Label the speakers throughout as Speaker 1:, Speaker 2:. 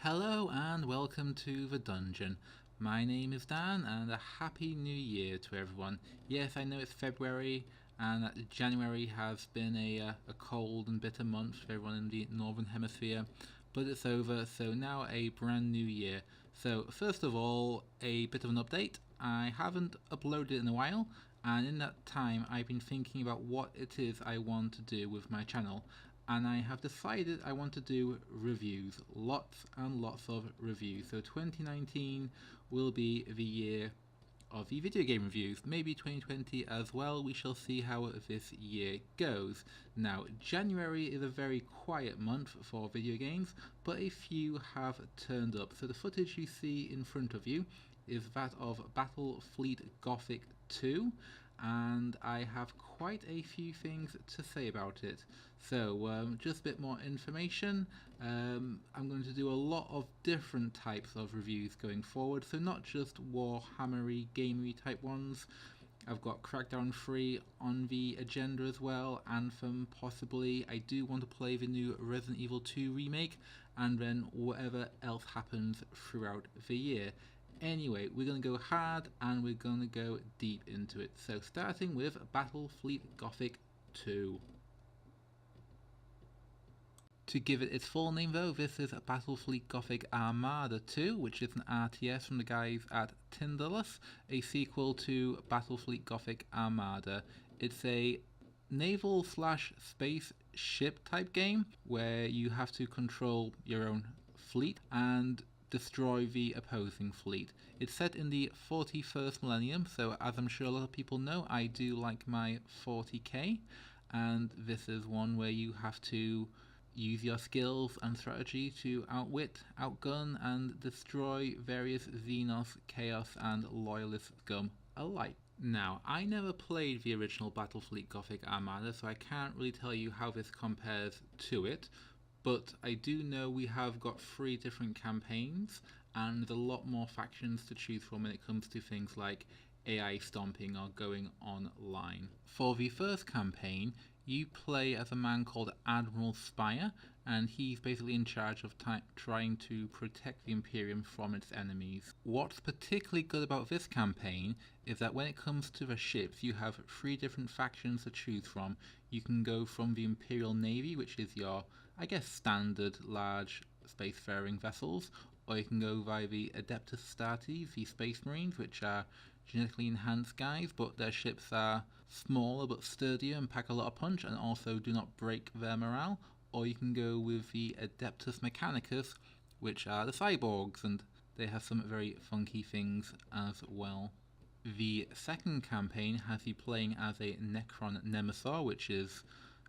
Speaker 1: Hello and welcome to The Dungeon. My name is Dan and a happy new year to everyone. Yes, I know it's February and that January has been a cold and bitter month for everyone in the Northern Hemisphere, but it's over, so now a brand new year. So first of all, a bit of an update. I haven't uploaded in a while, and in that time I've been thinking about what it is I want to do with my channel, and I have decided I want to do reviews, lots and lots of reviews. So 2019 will be the year of the video game reviews, maybe 2020 as well. We shall see how this year goes. Now, January is a very quiet month for video games, but a few have turned up. So the footage you see in front of you is that of Battlefleet Gothic 2, and I have quite a few things to say about it. So, just a bit more information. I'm going to do a lot of different types of reviews going forward, so not just Warhammery, gamery type ones. I've got Crackdown 3 on the agenda as well, Anthem possibly. I do want to play the new Resident Evil 2 remake, and then whatever else happens throughout the year. Anyway, we're going to go hard and we're going to go deep into it. So starting with Battlefleet Gothic 2. To give it its full name though, this is Battlefleet Gothic Armada 2, which is an RTS from the guys at Tyndalos, a sequel to Battlefleet Gothic Armada. It's a naval slash space ship type game where you have to control your own fleet and destroy the opposing fleet. It's set in the 41st millennium, so as I'm sure a lot of people know, I do like my 40k, and this is one where you have to use your skills and strategy to outwit, outgun, and destroy various Xenos, Chaos, and Loyalist scum alike. Now, I never played the original Battlefleet Gothic Armada, so I can't really tell you how this compares to it, but I do know we have got 3 different campaigns, and there's a lot more factions to choose from when it comes to things like AI stomping or going online. For the first campaign, you play as a man called Admiral Spire, and he's basically in charge of trying to protect the Imperium from its enemies. What's particularly good about this campaign is that when it comes to the ships, you have 3 different factions to choose from. You can go from the Imperial Navy, which is your, I guess, standard large spacefaring vessels, or you can go via the Adeptus Astartes, the Space Marines, which are genetically enhanced guys, but their ships are smaller but sturdier and pack a lot of punch and also do not break their morale. Or you can go with the Adeptus Mechanicus, which are the cyborgs, and they have some very funky things as well. The second campaign has you playing as a Necron Nemesis, which is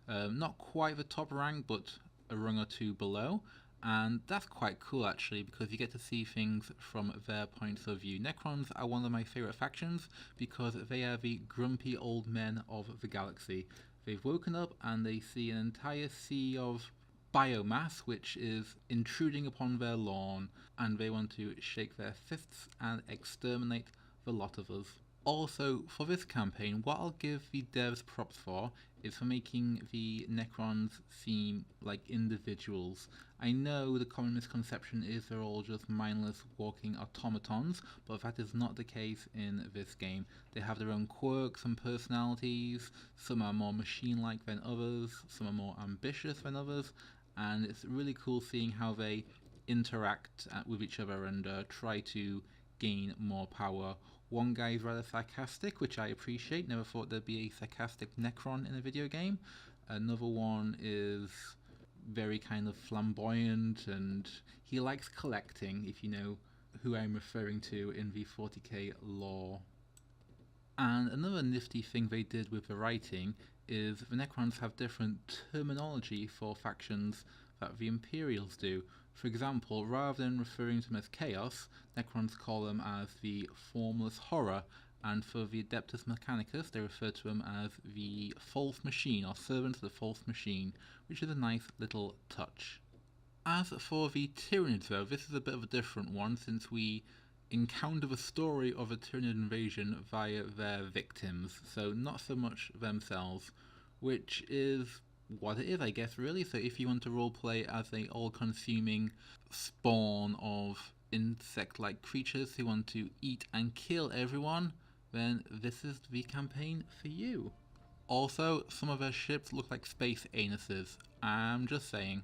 Speaker 1: not quite the top rank, but a rung or 2 below. And that's quite cool actually, because you get to see things from their points of view. Necrons are one of my favourite factions because they are the grumpy old men of the galaxy. They've woken up and they see an entire sea of biomass which is intruding upon their lawn, and they want to shake their fists and exterminate the lot of us. Also, for this campaign, what I'll give the devs props for is for making the Necrons seem like individuals. I know the common misconception is they're all just mindless walking automatons, but that is not the case in this game. They have their own quirks and personalities, some are more machine-like than others, some are more ambitious than others, and it's really cool seeing how they interact with each other and try to gain more power. One guy is rather sarcastic, which I appreciate. Never thought there'd be a sarcastic Necron in a video game. Another one is very kind of flamboyant, and he likes collecting, if you know who I'm referring to in the 40k lore. And another nifty thing they did with the writing is the Necrons have different terminology for factions that the Imperials do. For example, rather than referring to them as Chaos, Necrons call them as the Formless Horror, and for the Adeptus Mechanicus they refer to them as the False Machine, or Servants of the False Machine, which is a nice little touch. As for the Tyranids though, this is a bit of a different one, since we encounter the story of a Tyranid invasion via their victims, so not so much themselves, which is what it is, I guess, really. So if you want to roleplay as a all-consuming spawn of insect-like creatures who want to eat and kill everyone, then this is the campaign for you. Also, some of our ships look like space anuses. I'm just saying.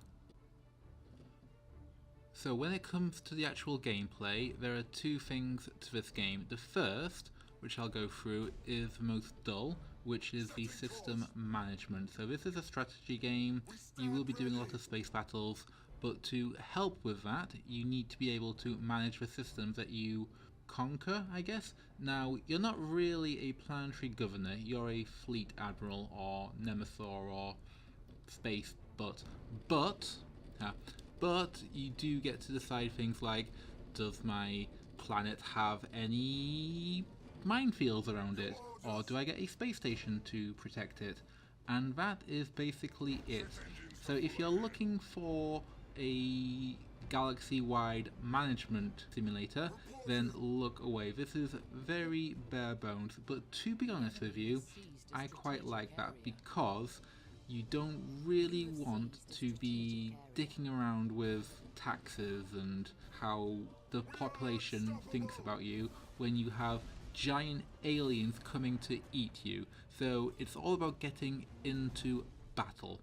Speaker 1: So when it comes to the actual gameplay, there are two things to this game. The first, which I'll go through, is the most dull, which is the system management. So this is a strategy game, you will be doing a lot of space battles, but to help with that, you need to be able to manage the systems that you conquer, I guess. Now, you're not really a planetary governor, you're a fleet admiral or nemesaur or space but you do get to decide things like, does my planet have any minefields around it? Or do I get a space station to protect it? And that is basically it. So if you're looking for a galaxy-wide management simulator, then look away. This is very bare bones, but to be honest with you, I quite like that because you don't really want to be dicking around with taxes and how the population thinks about you when you have giant aliens coming to eat you. So it's all about getting into battle.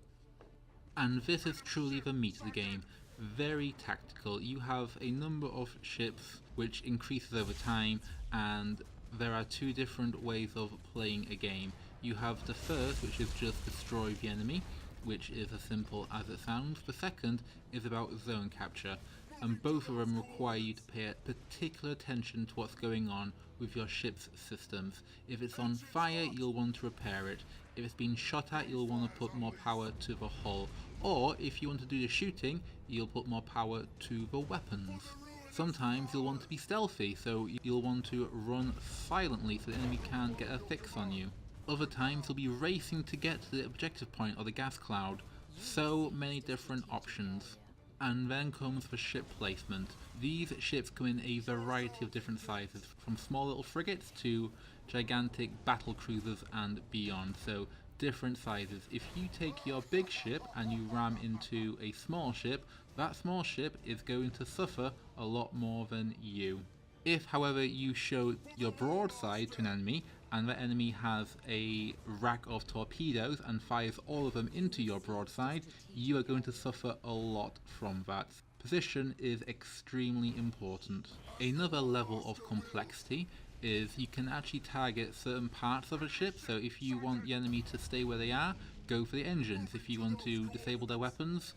Speaker 1: And this is truly the meat of the game. Very tactical. You have a number of ships which increases over time, and there are two different ways of playing a game. You have the first, which is just destroy the enemy, which is as simple as it sounds. The second is about zone capture, and both of them require you to pay particular attention to what's going on with your ship's systems. If it's on fire, you'll want to repair it. If it's been shot at, you'll want to put more power to the hull. Or if you want to do the shooting, you'll put more power to the weapons. Sometimes you'll want to be stealthy, so you'll want to run silently so the enemy can't get a fix on you. Other times you'll be racing to get to the objective point or the gas cloud. So many different options. And then comes the ship placement. These ships come in a variety of different sizes, from small little frigates to gigantic battle cruisers and beyond. So different sizes. If you take your big ship and you ram into a small ship, that small ship is going to suffer a lot more than you. If, however, you show your broadside to an enemy and the enemy has a rack of torpedoes and fires all of them into your broadside, you are going to suffer a lot from that. Position is extremely important. Another level of complexity is you can actually target certain parts of a ship. So if you want the enemy to stay where they are, go for the engines. If you want to disable their weapons,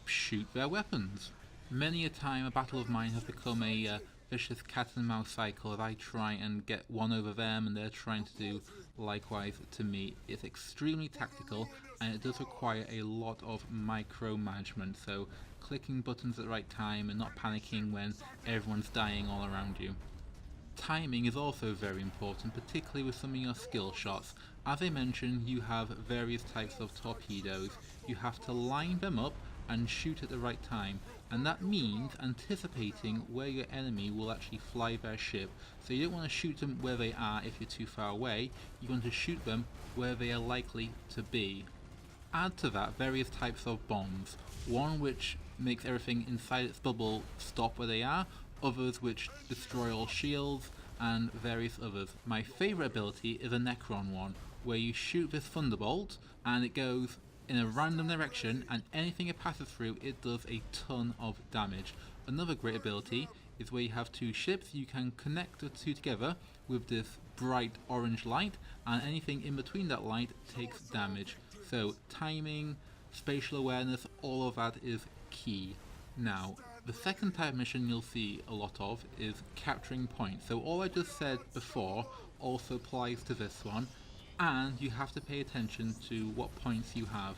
Speaker 1: shoot their weapons. Many a time a battle of mine has become a vicious cat and mouse cycle as I try and get one over them and they're trying to do likewise to me. It's extremely tactical and it does require a lot of micromanagement, so clicking buttons at the right time and not panicking when everyone's dying all around you. Timing is also very important, particularly with some of your skill shots. As I mentioned, you have various types of torpedoes. You have to line them up and shoot at the right time, and that means anticipating where your enemy will actually fly their ship. So you don't want to shoot them where they are if you're too far away, you want to shoot them where they are likely to be. Add to that various types of bombs, one which makes everything inside its bubble stop where they are, others which destroy all shields, and various others. My favourite ability is a Necron one, where you shoot this thunderbolt and it goes in a random direction, and anything it passes through, it does a ton of damage. Another great ability is where you have two ships, you can connect the two together with this bright orange light, and anything in between that light takes damage. So timing, spatial awareness, all of that is key. Now, the second type of mission you'll see a lot of is capturing points. So all I just said before also applies to this one, and you have to pay attention to what points you have.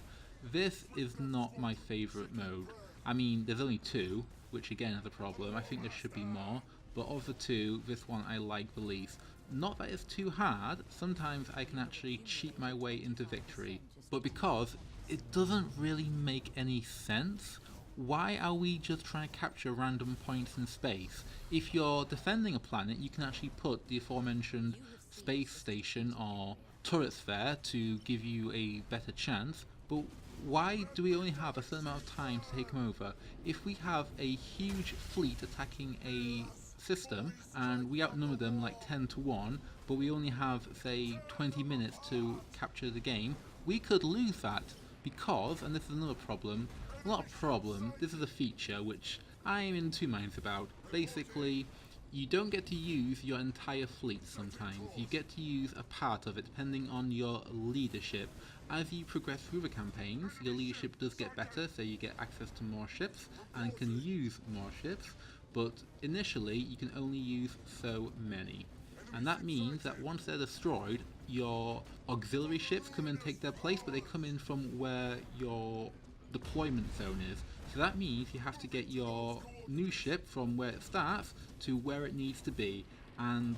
Speaker 1: This is not my favourite mode. I mean, there's only two, which again is a problem. I think there should be more, but of the two, this one I like the least. Not that it's too hard, sometimes I can actually cheat my way into victory, but because it doesn't really make any sense. Why are we just trying to capture random points in space? If you're defending a planet, you can actually put the aforementioned space station or turrets there to give you a better chance, but why do we only have a certain amount of time to take them over? If we have a huge fleet attacking a system and we outnumber them like 10 to 1, but we only have, say, 20 minutes to capture the game, we could lose that because, and this is another problem, not a problem, this is a feature which I am in two minds about. Basically, you don't get to use your entire fleet sometimes. You get to use a part of it depending on your leadership. As you progress through the campaigns, your leadership does get better, so you get access to more ships and can use more ships, but initially you can only use so many. And that means that once they're destroyed, your auxiliary ships come and take their place, but they come in from where your deployment zone is. So that means you have to get your new ship from where it starts to where it needs to be, and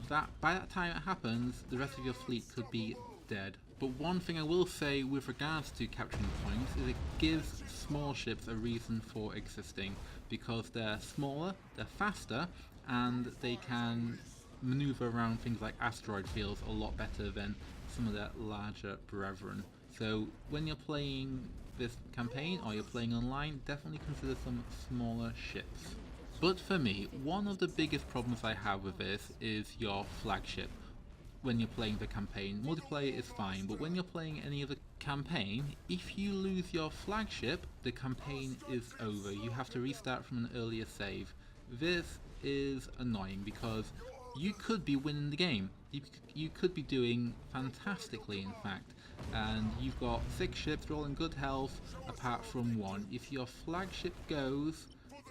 Speaker 1: that by that time it happens, the rest of your fleet could be dead. But one thing I will say with regards to capturing points is it gives small ships a reason for existing, because they're smaller, they're faster, and they can maneuver around things like asteroid fields a lot better than some of their larger brethren. So when you're playing this campaign or you're playing online, definitely consider some smaller ships. But for me, one of the biggest problems I have with this is your flagship. When you're playing the campaign, multiplayer is fine, but when you're playing any other campaign, if you lose your flagship, the campaign is over. You have to restart from an earlier save. This is annoying because you could be winning the game. You could be doing fantastically, in fact, and you've got 6 ships, they're all in good health, apart from one. If your flagship goes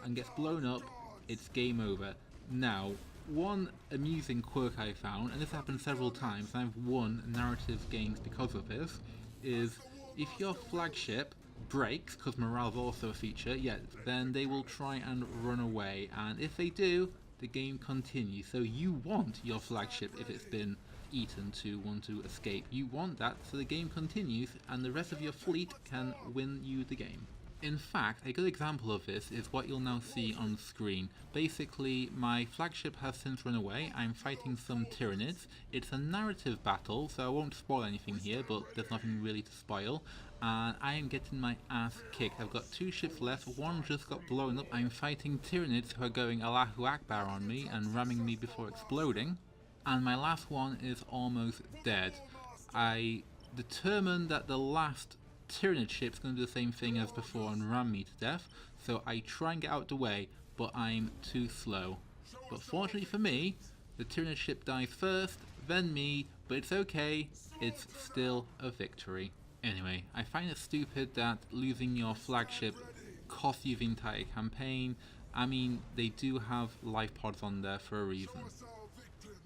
Speaker 1: and gets blown up, it's game over. Now, one amusing quirk I found, and this happened several times, and I've won narrative games because of this, is if your flagship breaks, because morale's also a feature, yeah, then they will try and run away, and if they do, the game continues. So you want your flagship, if it's been eaten, to want to escape. You want that so the game continues and the rest of your fleet can win you the game. In fact, a good example of this is what you'll now see on screen. Basically, my flagship has since run away. I'm fighting some Tyranids. It's a narrative battle, so I won't spoil anything here, but there's nothing really to spoil. And I am getting my ass kicked. I've got 2 ships left, one just got blown up. I'm fighting Tyranids who are going Allahu Akbar on me and ramming me before exploding. And my last one is almost dead. I determined that the last Tyranid ship's going to do the same thing as before and ram me to death, so I try and get out the way, but I'm too slow. But fortunately for me, the Tyranid ship dies first, then me, but it's okay, it's still a victory. Anyway, I find it stupid that losing your flagship costs you the entire campaign. I mean, they do have life pods on there for a reason.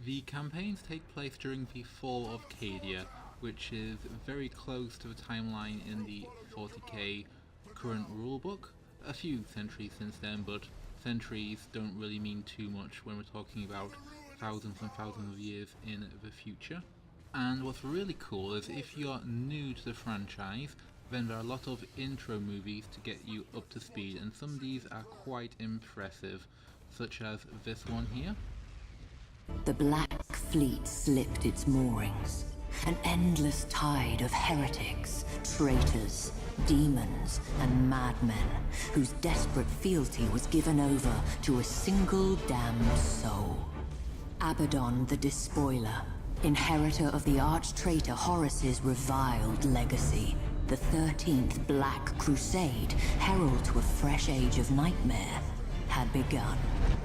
Speaker 1: The campaigns take place during the fall of Cadia, which is very close to the timeline in the 40k current rulebook. A few centuries since then, but centuries don't really mean too much when we're talking about thousands and thousands of years in the future. And what's really cool is if you're new to the franchise, then there are a lot of intro movies to get you up to speed, and some of these are quite impressive, such as this one here.
Speaker 2: The Black Fleet slipped its moorings. An endless tide of heretics, traitors, demons, and madmen whose desperate fealty was given over to a single damned soul. Abaddon the Despoiler, inheritor of the arch-traitor Horus's reviled legacy. The 13th Black Crusade, herald to a fresh age of nightmare, had begun.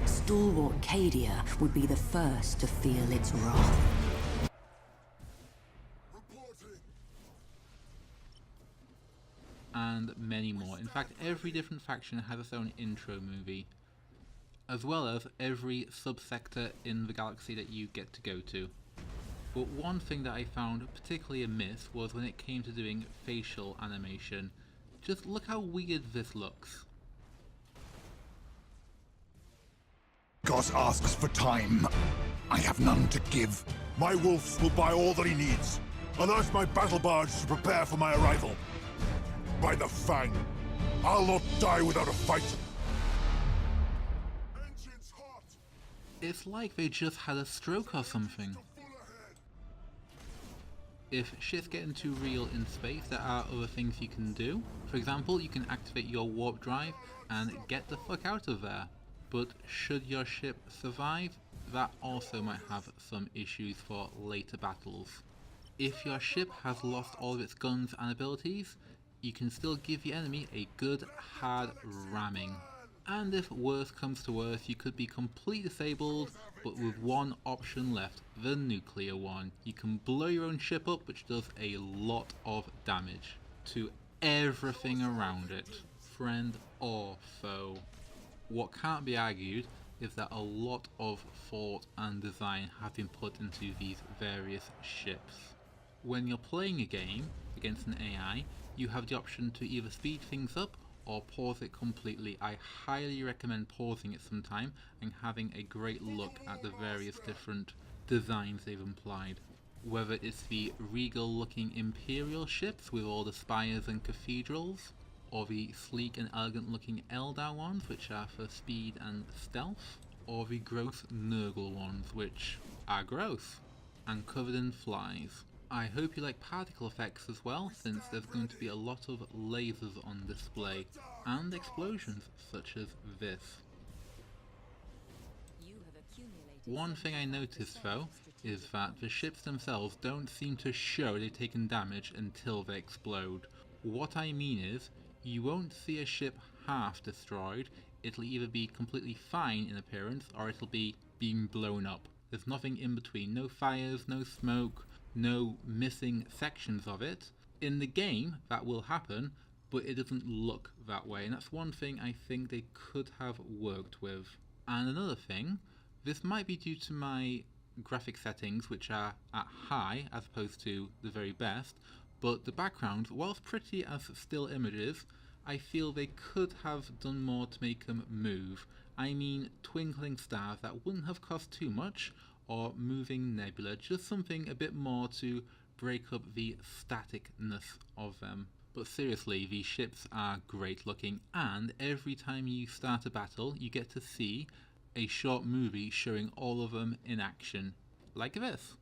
Speaker 2: Stalwart Cadia would be the first to feel its wrath.
Speaker 1: And many more. In fact, every different faction has its own intro movie, as well as every subsector in the galaxy that you get to go to. But one thing that I found particularly amiss was when it came to doing facial animation. Just look how weird this looks.
Speaker 3: Gos asks for time. I have none to give.
Speaker 4: My wolves will buy all that he needs. Alert my battle barge to prepare for my arrival. By the Fang, I'll not die without a fight.
Speaker 1: It's like they just had a stroke or something. If shit's getting too real in space, there are other things you can do. For example, you can activate your warp drive and get the fuck out of there. But should your ship survive, that also might have some issues for later battles. If your ship has lost all of its guns and abilities, you can still give the enemy a good hard ramming. And if worse comes to worse, you could be completely disabled, but with one option left, the nuclear one. You can blow your own ship up, which does a lot of damage to everything around it, friend or foe. What can't be argued is that a lot of thought and design have been put into these various ships. When you're playing a game against an AI, you have the option to either speed things up or pause it completely. I highly recommend pausing it sometime and having a great look at the various different designs they've implied. Whether it's the regal looking Imperial ships with all the spires and cathedrals, or the sleek and elegant looking Eldar ones which are for speed and stealth, or the gross Nurgle ones which are gross and covered in flies. I hope you like particle effects as well, since there's going to be a lot of lasers on display, and explosions such as this. One thing I noticed though, is that the ships themselves don't seem to show they've taken damage until they explode. What I mean is, you won't see a ship half destroyed, it'll either be completely fine in appearance, or it'll be being blown up. There's nothing in between, no fires, no smoke, no missing sections of it. In the game that will happen, but it doesn't look that way, and that's one thing I think they could have worked with. And another thing, this might be due to my graphic settings which are at high as opposed to the very best, but the backgrounds, whilst pretty as still images, I feel they could have done more to make them move. I mean twinkling stars that wouldn't have cost too much, or moving nebula, just something a bit more to break up the staticness of them. But seriously, these ships are great looking, and every time you start a battle you get to see a short movie showing all of them in action, like this.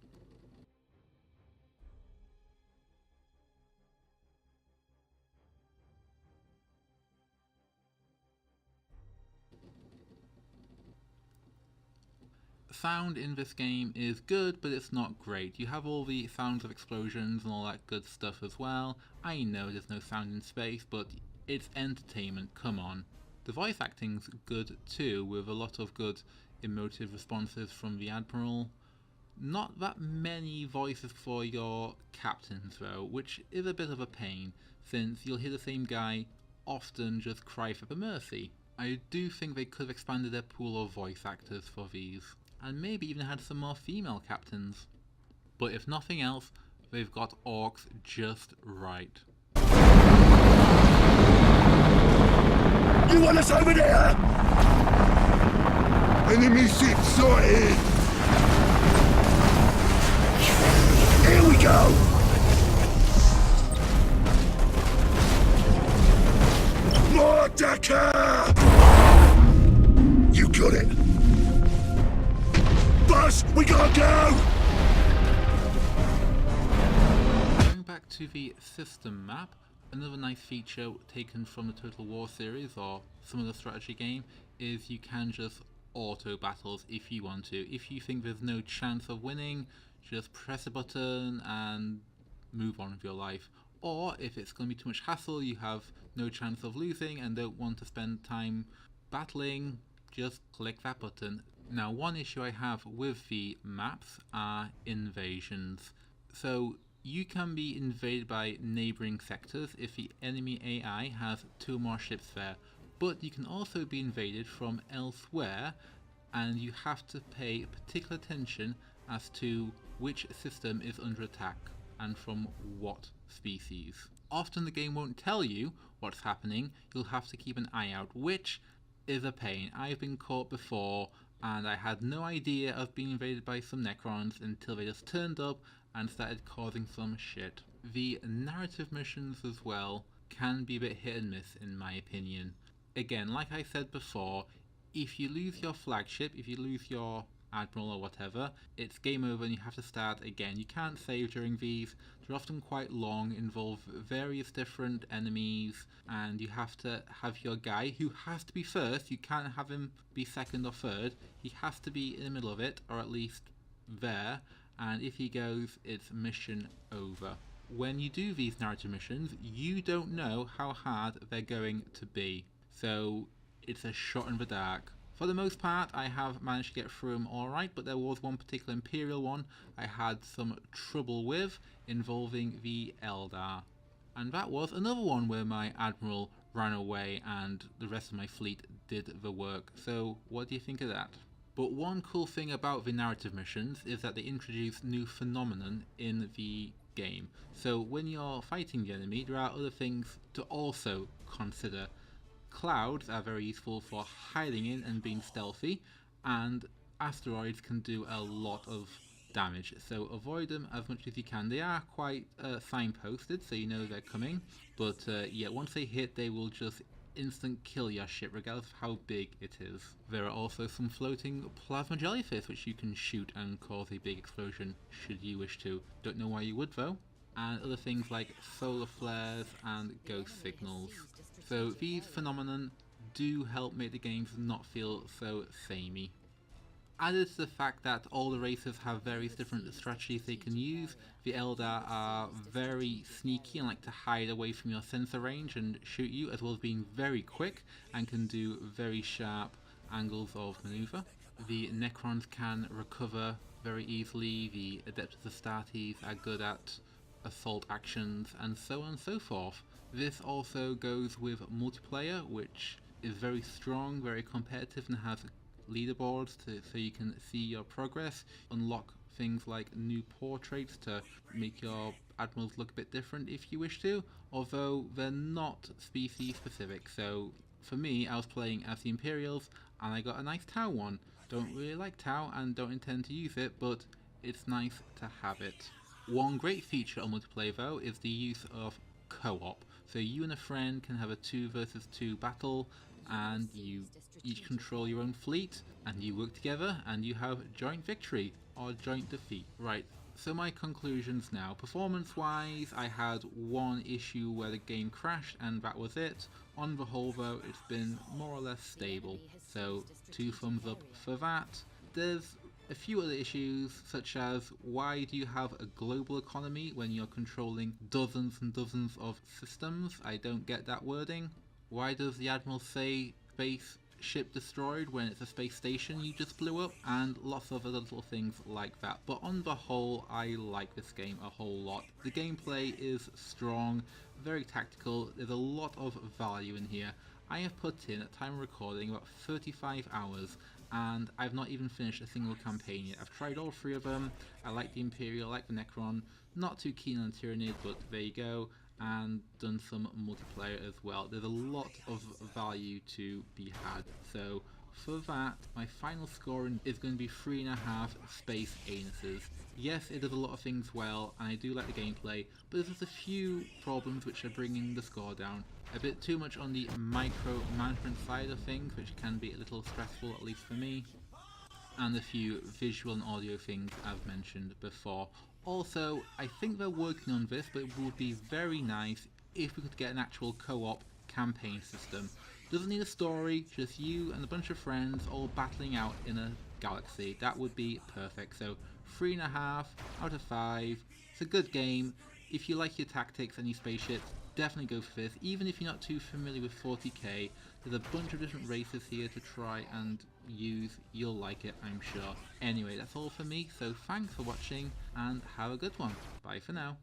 Speaker 1: Sound in this game is good, but it's not great. You have all the sounds of explosions and all that good stuff as well. I know there's no sound in space, but it's entertainment, come on. The voice acting's good too, with a lot of good emotive responses from the Admiral. Not that many voices for your captains though, which is a bit of a pain, since you'll hear the same guy often just cry for mercy. I do think they could have expanded their pool of voice actors for these, and maybe even had some more female captains. But if nothing else, they've got orcs just right.
Speaker 4: You want us over there? Enemy ship sorted! Here we go! Mordecai! You got it! Buzz, we gotta go!
Speaker 1: Going back to the system map, another nice feature taken from the Total War series or some other strategy game is you can just auto battles if you want to. If you think there's no chance of winning, just press a button and move on with your life. Or if it's going to be too much hassle, you have no chance of losing and don't want to spend time battling, just click that button. Now, one issue I have with the maps are invasions. So you can be invaded by neighbouring sectors if the enemy AI has 2 or more ships there, but you can also be invaded from elsewhere, and you have to pay particular attention as to which system is under attack and from what species. Often the game won't tell you what's happening, you'll have to keep an eye out, which is a pain. I've been caught before and I had no idea of being invaded by some Necrons until they just turned up and started causing some shit. The narrative missions as well can be a bit hit and miss in my opinion. Again, like I said before, if you lose your flagship, if you lose your admiral or whatever, it's game over and you have to start again. You can't save during these. They're often quite long, involve various different enemies, and you have to have your guy, who has to be first. You can't have him be second or third. He has to be in the middle of it, or at least there, and if he goes, it's mission over. When you do these narrative missions, you don't know how hard they're going to be, so it's a shot in the dark. For the most part, I have managed to get through them alright, but there was one particular Imperial one I had some trouble with, involving the Eldar. And that was another one where my Admiral ran away and the rest of my fleet did the work. So what do you think of that? But one cool thing about the narrative missions is that they introduce new phenomenon in the game. So when you're fighting the enemy, there are other things to also consider. Clouds are very useful for hiding in and being stealthy, and asteroids can do a lot of damage, so avoid them as much as you can. They are quite signposted, so you know they're coming, but yeah, once they hit, they will just instant kill your ship regardless of how big it is. There are also some floating plasma jellyfish which you can shoot and cause a big explosion should you wish to. Don't know why you would though. And other things like solar flares and ghost signals. So these phenomenon do help make the games not feel so samey. Added to the fact that all the races have various different strategies they can use, the Eldar are very sneaky and like to hide away from your sensor range and shoot you, as well as being very quick and can do very sharp angles of maneuver. The Necrons can recover very easily, the Adeptus Astartes are good at assault actions, and so on and so forth. This also goes with multiplayer, which is very strong, very competitive, and has leaderboards so you can see your progress, unlock things like new portraits to make your admirals look a bit different if you wish to, although they're not species specific. So for me, I was playing as the Imperials and I got a nice Tau one. Don't really like Tau and don't intend to use it, but it's nice to have it. One great feature on multiplayer though is the use of co-op. So you and a friend can have a 2 versus 2 battle, and you each control your own fleet, and you work together, and you have joint victory or joint defeat. Right, so my conclusions now. Performance wise, I had one issue where the game crashed and that was it. On the whole though, it's been more or less stable, so 2 thumbs up for that. There's a few other issues, such as why do you have a global economy when you're controlling dozens and dozens of systems? I don't get that wording. Why does the Admiral say space ship destroyed when it's a space station you just blew up? And lots of other little things like that. But on the whole, I like this game a whole lot. The gameplay is strong, very tactical, there's a lot of value in here. I have put in, at time of recording, about 35 hours, and I've not even finished a single campaign yet. I've tried all 3 of them. I like the Imperial, I like the Necron, not too keen on Tyranid, but there you go, and done some multiplayer as well. There's a lot of value to be had, so for that, my final scoring is going to be 3.5 space anuses. Yes, it does a lot of things well, and I do like the gameplay, but there's just a few problems which are bringing the score down. A bit too much on the micro-management side of things, which can be a little stressful, at least for me, and a few visual and audio things as mentioned before. Also, I think they're working on this, but it would be very nice if we could get an actual co-op campaign system. Doesn't need a story, just you and a bunch of friends all battling out in a galaxy. That would be perfect. So 3.5 out of 5. It's a good game. If you like your tactics and your spaceships, definitely go for this. Even if you're not too familiar with 40k, there's a bunch of different races here to try and use. You'll like it, I'm sure. Anyway, that's all for me, so thanks for watching and have a good one. Bye for now.